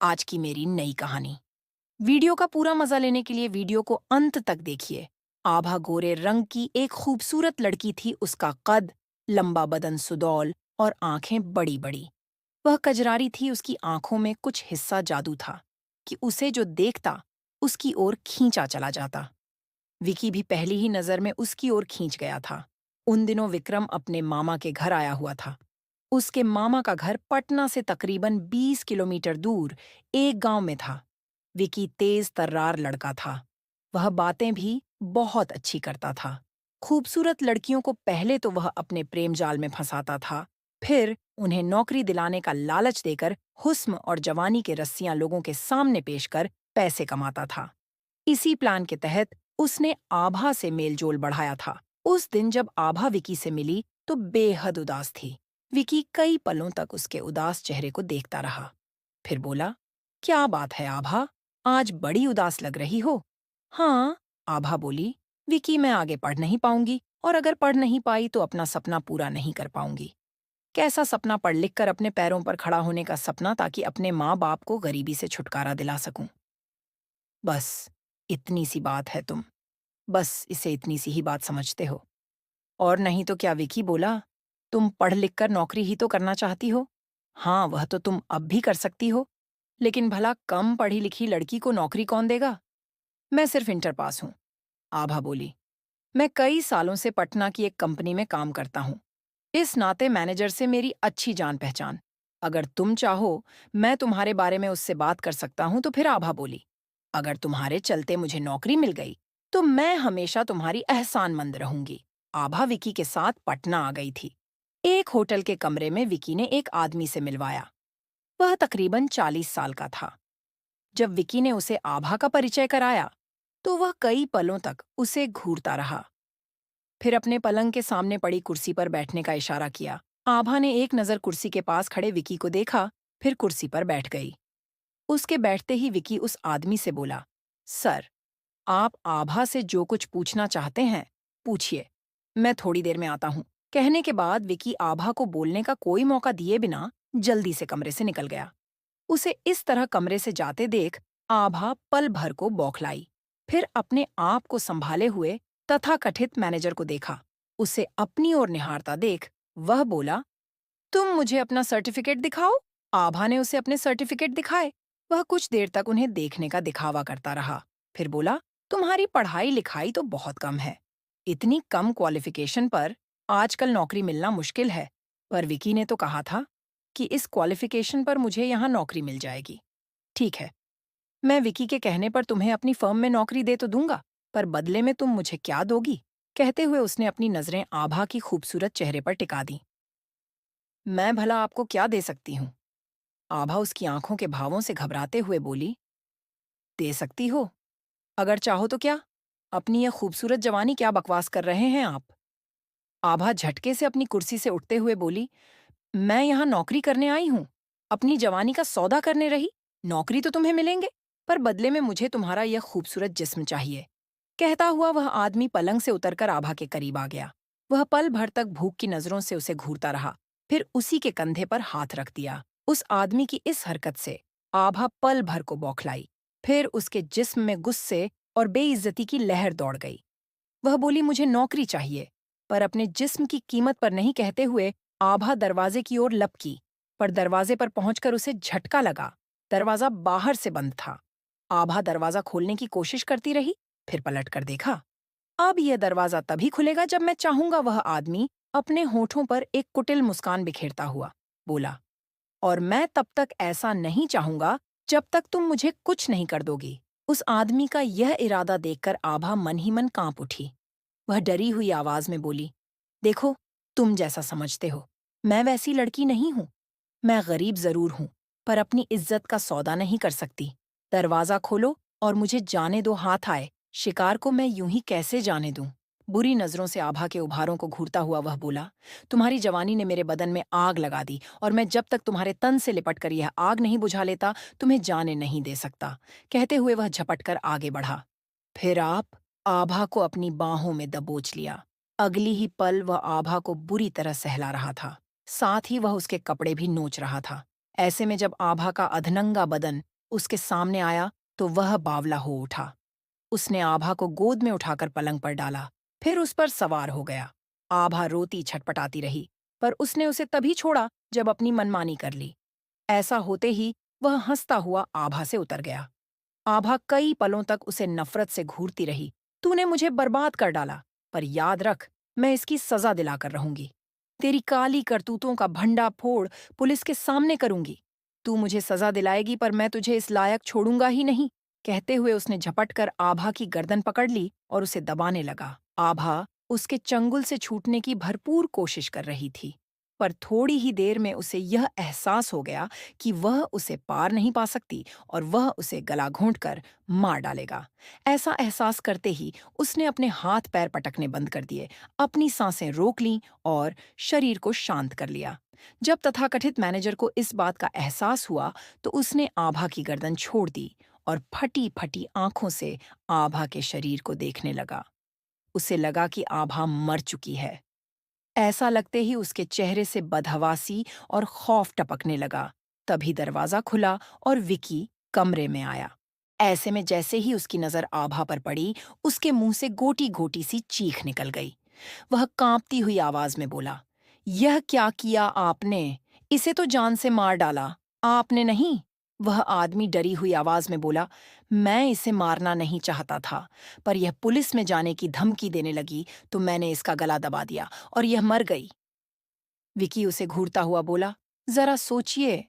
आज की मेरी नई कहानी। वीडियो का पूरा मजा लेने के लिए वीडियो को अंत तक देखिए। आभा गोरे रंग की एक खूबसूरत लड़की थी। उसका कद, लंबा बदन सुडौल और आंखें बड़ी बड़ी। वह कजरारी थी। उसकी आंखों में कुछ हिस्सा जादू था कि उसे जो देखता उसकी ओर खींचा चला जाता। विकी भी पहली ही नजर में उसकी ओर खींच गया था। उन दिनों विक्रम अपने मामा के घर आया हुआ था। उसके मामा का घर पटना से तकरीबन 20 किलोमीटर दूर एक गांव में था। विकी तेज तर्रार लड़का था। वह बातें भी बहुत अच्छी करता था। खूबसूरत लड़कियों को पहले तो वह अपने प्रेम जाल में फंसाता था, फिर उन्हें नौकरी दिलाने का लालच देकर हुस्न और जवानी के रस्सियां लोगों के सामने पेश कर पैसे कमाता था। इसी प्लान के तहत उसने आभा से मेलजोल बढ़ाया था। उस दिन जब आभा विकी से मिली तो बेहद उदास थी। विकी कई पलों तक उसके उदास चेहरे को देखता रहा। फिर बोला, क्या बात है आभा, आज बड़ी उदास लग रही हो। हाँ, आभा बोली, विकी मैं आगे पढ़ नहीं पाऊंगी और अगर पढ़ नहीं पाई तो अपना सपना पूरा नहीं कर पाऊंगी। कैसा सपना? पढ़ लिख कर अपने पैरों पर खड़ा होने का सपना, ताकि अपने माँ बाप को गरीबी से छुटकारा दिला सकूं। बस इतनी सी बात है तुम। बस इसे इतनी सी ही बात समझते हो। और नहीं तो क्या? विकी बोला, तुम पढ़ लिख कर नौकरी ही तो करना चाहती हो। हाँ, वह तो तुम अब भी कर सकती हो, लेकिन भला कम पढ़ी लिखी लड़की को नौकरी कौन देगा? मैं सिर्फ इंटर पास हूँ, आभा बोली। मैं कई सालों से पटना की एक कंपनी में काम करता हूँ। इस नाते मैनेजर से मेरी अच्छी जान पहचान। अगर तुम चाहो, मैं तुम्हारे बारे में उससे बात कर सकता हूँ। तो फिर आभा बोली, अगर तुम्हारे चलते मुझे नौकरी मिल गई तो मैं हमेशा तुम्हारी एहसानमंद रहूंगी। आभा विकी के साथ पटना आ गई थी। एक होटल के कमरे में विकी ने एक आदमी से मिलवाया। वह तकरीबन 40 साल का था। जब विकी ने उसे आभा का परिचय कराया तो वह कई पलों तक उसे घूरता रहा। फिर अपने पलंग के सामने पड़ी कुर्सी पर बैठने का इशारा किया। आभा ने एक नजर कुर्सी के पास खड़े विकी को देखा, फिर कुर्सी पर बैठ गई। उसके बैठते ही विकी उस आदमी से बोला, सर, आप आभा से जो कुछ पूछना चाहते हैं पूछिए, मैं थोड़ी देर में आता हूँ। कहने के बाद विकी आभा को बोलने का कोई मौका दिए बिना जल्दी से कमरे से निकल गया। उसे इस तरह कमरे से जाते देख आभा पल भर को बौखलाई। फिर अपने आप को संभाले हुए तथाकथित मैनेजर को देखा। उसे अपनी ओर निहारता देख वह बोला, तुम मुझे अपना सर्टिफिकेट दिखाओ। आभा ने उसे अपने सर्टिफिकेट दिखाए। वह कुछ देर तक उन्हें देखने का दिखावा करता रहा, फिर बोला, तुम्हारी पढ़ाई लिखाई तो बहुत कम है। इतनी कम क्वालिफिकेशन पर आजकल नौकरी मिलना मुश्किल है। पर विकी ने तो कहा था कि इस क्वालिफिकेशन पर मुझे यहाँ नौकरी मिल जाएगी। ठीक है, मैं विकी के कहने पर तुम्हें अपनी फर्म में नौकरी दे तो दूंगा, पर बदले में तुम मुझे क्या दोगी? कहते हुए उसने अपनी नजरें आभा की खूबसूरत चेहरे पर टिका दी। मैं भला आपको क्या दे सकती हूँ? आभा उसकी आंखों के भावों से घबराते हुए बोली, दे सकती हो? अगर चाहो तो क्या? अपनी यह खूबसूरत जवानी क्या बकवास कर रहे हैं आप? आभा झटके से अपनी कुर्सी से उठते हुए बोली, मैं यहाँ नौकरी करने आई हूँ, अपनी जवानी का सौदा करने रही। नौकरी तो तुम्हें मिलेंगे, पर बदले में मुझे तुम्हारा यह खूबसूरत जिस्म चाहिए। कहता हुआ वह आदमी पलंग से उतरकर आभा के करीब आ गया। वह पल भर तक भूख की नजरों से उसे घूरता रहा, फिर उसी के कंधे पर हाथ रख दिया। उस आदमी की इस हरकत से आभा पल भर को बौखलाई। फिर उसके जिस्म में गुस्से और बेइज्जती की लहर दौड़ गई। वह बोली, मुझे नौकरी चाहिए, पर अपने जिस्म की कीमत पर नहीं कहते हुए आभा दरवाजे की ओर लपकी, पर दरवाजे पर पहुंचकर उसे झटका लगा। दरवाजा बाहर से बंद था। आभा दरवाजा खोलने की कोशिश करती रही, फिर पलट कर देखा। अब यह दरवाजा तभी खुलेगा जब मैं चाहूंगा। वह आदमी अपने होठों पर एक कुटिल मुस्कान बिखेरता हुआ बोला, और मैं तब तक ऐसा नहीं चाहूंगा जब तक तुम मुझे कुछ नहीं कर दोगी। उस आदमी का यह इरादा देखकर आभा मन ही मन कांप उठी। वह डरी हुई आवाज में बोली, देखो, तुम जैसा समझते हो, मैं वैसी लड़की नहीं हूं। मैं गरीब जरूर हूं, पर अपनी इज्जत का सौदा नहीं कर सकती। दरवाजा खोलो और मुझे जाने दो। हाथ आए, शिकार को मैं यूं ही कैसे जाने दूं? बुरी नजरों से आभा के उभारों को घूरता हुआ वह बोला, तुम्हारी जवानी ने मेरे बदन में आग लगा दी, और मैं जब तक तुम्हारे तन से लिपट कर यह आग नहीं बुझा लेता तुम्हें जाने नहीं दे सकता। कहते हुए वह झपट कर आगे बढ़ा। फिर आप आभा को अपनी बाहों में दबोच लिया। अगली ही पल वह आभा को बुरी तरह सहला रहा था, साथ ही वह उसके कपड़े भी नोच रहा था। ऐसे में जब आभा का अधनंगा बदन उसके सामने आया तो वह बावला हो उठा। उसने आभा को गोद में उठाकर पलंग पर डाला, फिर उस पर सवार हो गया। आभा रोती छटपटाती रही, पर उसने उसे तभी छोड़ा जब अपनी मनमानी कर ली। ऐसा होते ही वह हंसता हुआ आभा से उतर गया। आभा कई पलों तक उसे नफरत से घूरती रही। तूने मुझे बर्बाद कर डाला, पर याद रख, मैं इसकी सजा दिलाकर रहूंगी। तेरी काली करतूतों का भंडा फोड़ पुलिस के सामने करूंगी। तू मुझे सजा दिलाएगी, पर मैं तुझे इस लायक छोड़ूंगा ही नहीं। कहते हुए उसने झपट कर आभा की गर्दन पकड़ ली और उसे दबाने लगा। आभा उसके चंगुल से छूटने की भरपूर कोशिश कर रही थी, पर थोड़ी ही देर में उसे यह एहसास हो गया कि वह उसे पार नहीं पा सकती और वह उसे गला घोंटकर मार डालेगा। ऐसा एहसास करते ही उसने अपने हाथ पैर पटकने बंद कर दिए, अपनी सांसें रोक लीं और शरीर को शांत कर लिया। जब तथाकथित मैनेजर को इस बात का एहसास हुआ तो उसने आभा की गर्दन छोड़ दी और फटी-फटी आंखों से आभा के शरीर को देखने लगा। उसे लगा कि आभा मर चुकी है। ऐसा लगते ही उसके चेहरे से बदहवासी और खौफ टपकने लगा। तभी दरवाजा खुला और विकी कमरे में आया। ऐसे में जैसे ही उसकी नजर आभा पर पड़ी, उसके मुंह से गोटी-गोटी सी चीख निकल गई। वह कांपती हुई आवाज में बोला, "यह क्या किया आपने? इसे तो जान से मार डाला। आपने नहीं?" वह आदमी डरी हुई आवाज में बोला, "मैं इसे मारना नहीं चाहता था, पर यह पुलिस में जाने की धमकी देने लगी तो मैंने इसका गला दबा दिया और यह मर गई।" विकी उसे घूरता हुआ बोला, "जरा सोचिए,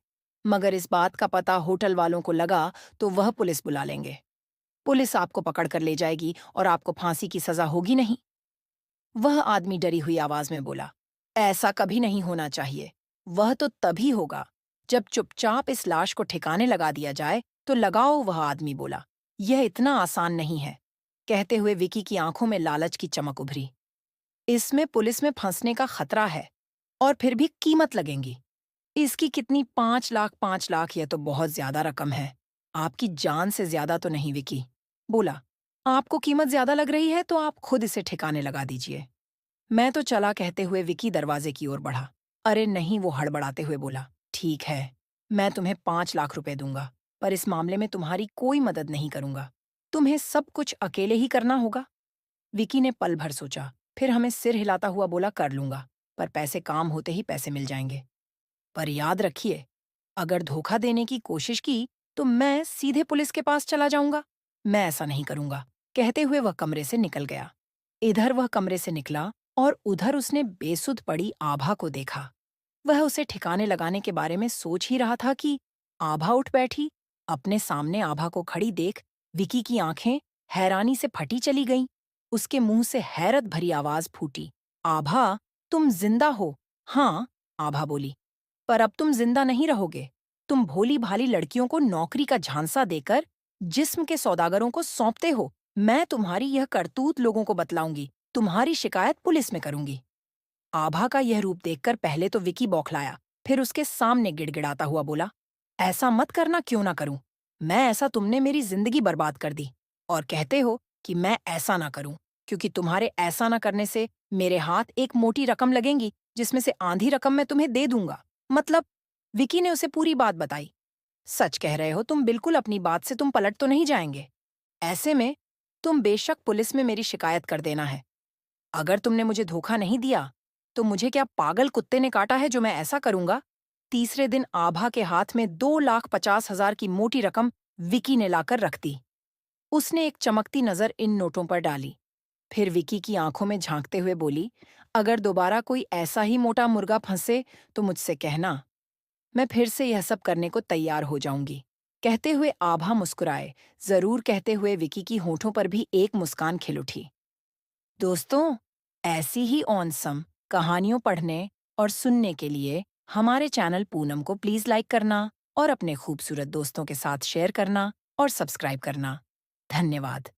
मगर इस बात का पता होटल वालों को लगा तो वह पुलिस बुला लेंगे। पुलिस आपको पकड़ कर ले जाएगी और आपको फांसी की सजा होगी नहीं।" वह आदमी डरी हुई आवाज में बोला, "ऐसा कभी नहीं होना चाहिए। वह तो तभी होगा जब चुपचाप इस लाश को ठिकाने लगा दिया जाए तो लगाओ।" वह आदमी बोला, "यह इतना आसान नहीं है।" कहते हुए विकी की आंखों में लालच की चमक उभरी। "इसमें पुलिस में फंसने का खतरा है और फिर भी कीमत लगेंगी। इसकी कितनी? 5 लाख 5 लाख, यह तो बहुत ज्यादा रकम है। आपकी जान से ज्यादा तो नहीं।" विकी बोला, "आपको कीमत ज्यादा लग रही है तो आप खुद इसे ठिकाने लगा दीजिए। मैं तो चला।" कहते हुए विकी दरवाजे की ओर बढ़ा। "अरे नहीं," वो हड़बड़ाते हुए बोला, "ठीक है, मैं तुम्हें 5 लाख रुपए दूंगा, पर इस मामले में तुम्हारी कोई मदद नहीं करूंगा। तुम्हें सब कुछ अकेले ही करना होगा।" विकी ने पल भर सोचा, फिर हमें सिर हिलाता हुआ बोला, "कर लूंगा, पर पैसे काम होते ही पैसे मिल जाएंगे। पर याद रखिए, अगर धोखा देने की कोशिश की तो मैं सीधे पुलिस के पास चला जाऊंगा। मैं ऐसा नहीं करूंगा।" कहते हुए वह कमरे से निकल गया। इधर वह कमरे से निकला और उधर उसने बेसुध पड़ी आभा को देखा। वह उसे ठिकाने लगाने के बारे में सोच ही रहा था कि आभा उठ बैठी। अपने सामने आभा को खड़ी देख विकी की आंखें हैरानी से फटी चली गईं। उसके मुंह से हैरत भरी आवाज फूटी, "आभा, तुम जिंदा हो?" "हाँ," आभा बोली, "पर अब तुम जिंदा नहीं रहोगे। तुम भोली भाली लड़कियों को नौकरी का झांसा देकर जिस्म के सौदागरों को सौंपते हो। मैं तुम्हारी यह करतूत लोगों को बतलाऊंगी। तुम्हारी शिकायत पुलिस में करूंगी।" आभा का यह रूप देखकर पहले तो विकी बौखलाया, फिर उसके सामने गिड़गिड़ाता हुआ बोला, "ऐसा मत करना, क्यों ना करूं। मैं ऐसा तुमने मेरी जिंदगी बर्बाद कर दी और कहते हो कि मैं ऐसा ना करूं, क्योंकि तुम्हारे ऐसा ना करने से मेरे हाथ एक मोटी रकम लगेंगी जिसमें से आधी रकम मैं तुम्हें दे दूंगा। मतलब?" विकी ने उसे पूरी बात बताई। "सच कह रहे हो तुम, बिल्कुल अपनी बात से तुम पलट तो नहीं जाएंगे। ऐसे में तुम बेशक पुलिस में मेरी शिकायत कर देना है। अगर तुमने मुझे धोखा नहीं दिया तो मुझे क्या पागल कुत्ते ने काटा है जो मैं ऐसा करूंगा?" तीसरे दिन आभा के हाथ में 2,50,000 की मोटी रकम विकी ने लाकर रख दी। उसने एक चमकती नजर इन नोटों पर डाली, फिर विकी की आंखों में झांकते हुए बोली, "अगर दोबारा कोई ऐसा ही मोटा मुर्गा फंसे तो मुझसे कहना। मैं फिर से यह सब करने को तैयार हो जाऊंगी।" कहते हुए आभा मुस्कुराए। जरूर कहते हुए विकी की होठों पर भी एक मुस्कान खिल उठी। दोस्तों, ऐसी ही ऑनसम कहानियों पढ़ने और सुनने के लिए हमारे चैनल पूनम को प्लीज लाइक करना और अपने खूबसूरत दोस्तों के साथ शेयर करना और सब्सक्राइब करना। धन्यवाद।